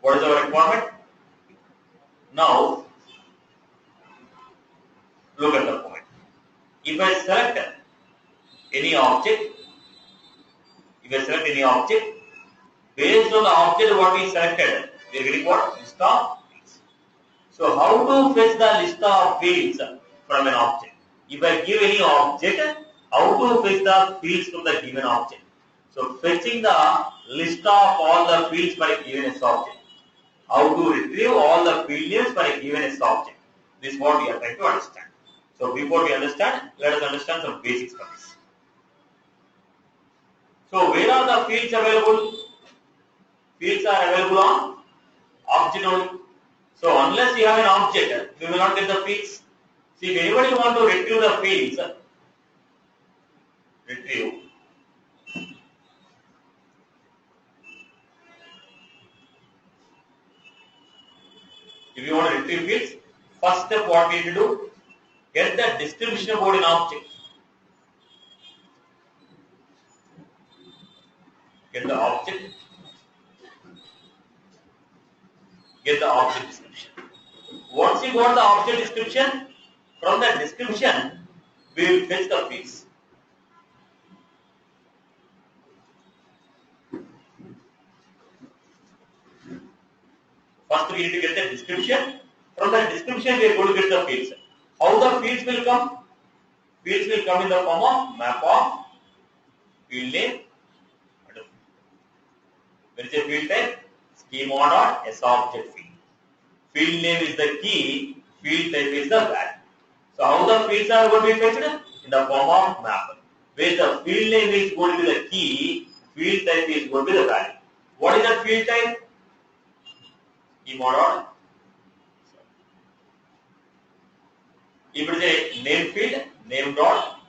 What is our requirement? Now, look at the point. If I select any object, based on the object what we selected, we are getting what? List of fields. So how to fetch the list of fields from an object? If I give any object, how to fetch the fields from the given object? So fetching the list of all the fields for a given object. How to retrieve all the field names for a given object. This is what we are trying to understand. So before we understand, let us understand some basics for this. So where are the fields available? Fields are available on object only. So unless you have an object, you will not get the fields. See, if anybody want to retrieve the fields, retrieve. If you want to retrieve fields, first step what we need to do, get the description about an object. Get the object. Get the object description. Once you got the object description, from that description, we will fetch the fields. First we need to get the description. From that description, we are going to get the fields. How the fields will come? Fields will come in the form of map of field name. When it's a field type, schema.sObject field. Field name is the key, field type is the value. So how the fields are going to be fetched? In the form of map. Where the field name is going to be the key, field type is going to be the value. What is the field type? Schema. If it is a name field, name dot.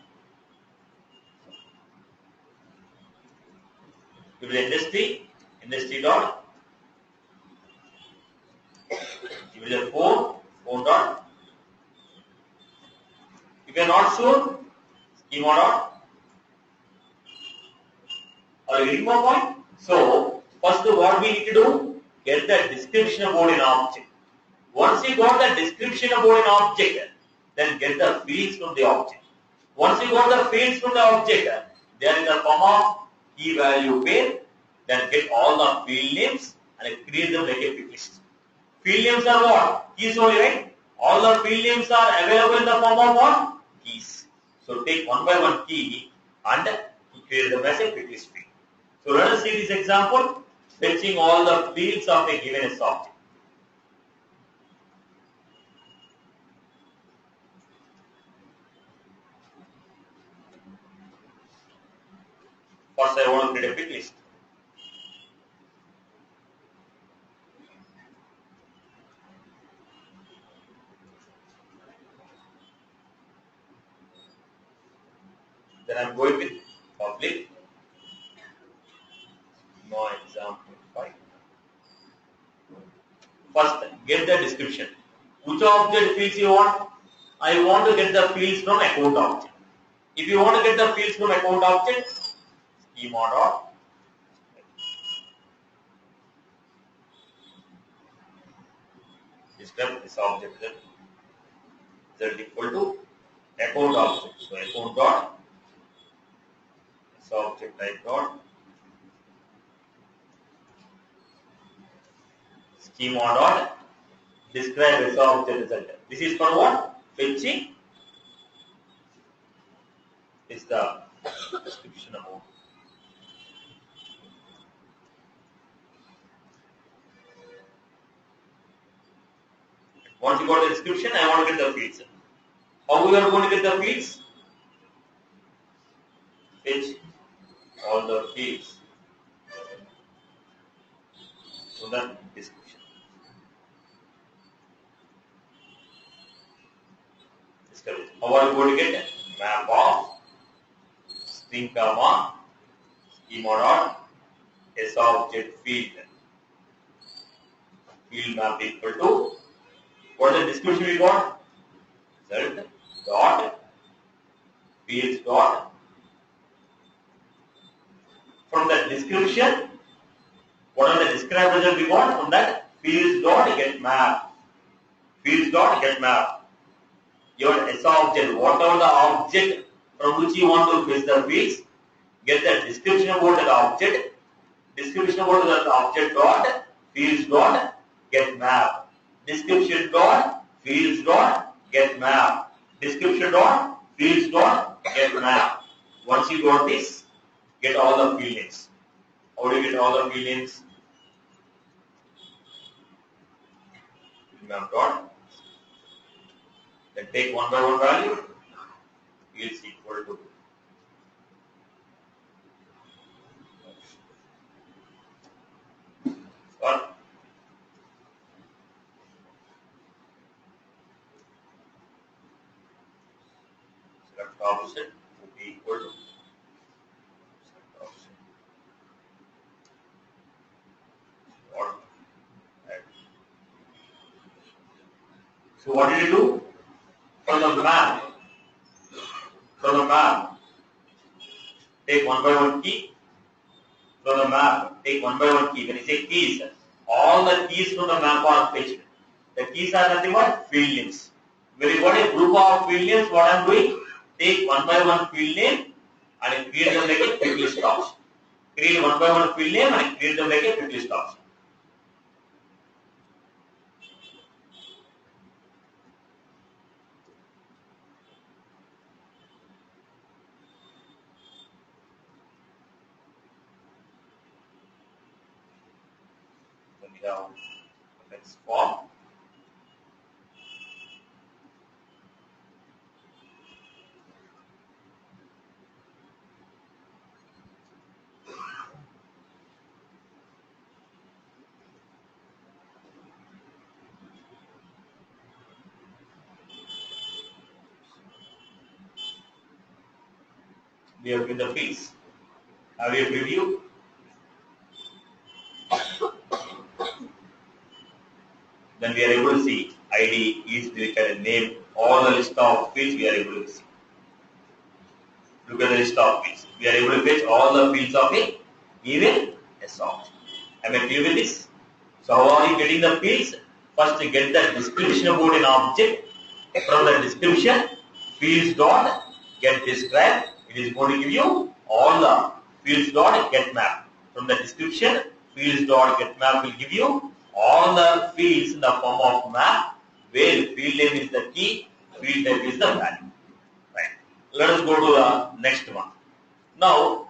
If it is industry dot. If it is a phone dot. If you are not sure, schema dot. Are you getting my point? So, first what we need to do, get the description about an object. Once you got the description about an object, then get the fields from the object. Once you got the fields from the object, they are in the form of key value pair, then get all the field names and create them like a pick list. Field names are what? Keys only, right? All the field names are available in the form of what? Keys. So take one by one key and create them as a pick list field. So let us see this example, fetching all the fields of a given object. First I want to create a pick list. Then I am going with public. No example 5. First, get the description. Which object fields you want? I want to get the fields from account object. If you want to get the fields from account object, schema dot. Describe this object is equal to account object. So account dot. This object type dot. Schema dot describe as object result. This is for what? Fetching is the description about. Once you got the description, I want to get the fields. How we are going to get the fields? Fetch all the fields from the description. How are you going to get it? Map of string comma schema dot sObject field. Field map equal to what is the description we got? Result dot fields dot. From the description, what are the described result we got? From that fields dot get map. Fields dot get map. Your S object, whatever the object from which you want to fetch the fields, get the description about that object. Description about that object dot fields dot get map. Description dot fields dot get map. Description dot fields dot get map. Once you got this, get all the field names. How do you get all the field names? Map dot. Then take one by one value. Is equal to what? Select opposite would be equal to select opposite. What? So what did you do? From the map, take one by one key. From the map, take one by one key. When you say keys, all the keys from the map are fetched. The keys are nothing but field names. When you got a group of field names, what I am doing? Take one by one field name and create them like a quick list option. Create one by one field name and create them like a quick list option. We have the next form. We have given the fields. Have you preview? Then we are able to see ID, each directory name, all the list of fields we are able to see. Look at the list of fields. We are able to fetch all the fields of a given S object. Am I clear with this? So how are you getting the fields? First you get the description about an object. From the description, fields dot get described. It is going to give you all the fields dot get map. From the description, fields dot get map will give you all the fields in the form of map, where field name is the key, field type is the value. Right. Let us go to the next one. Now,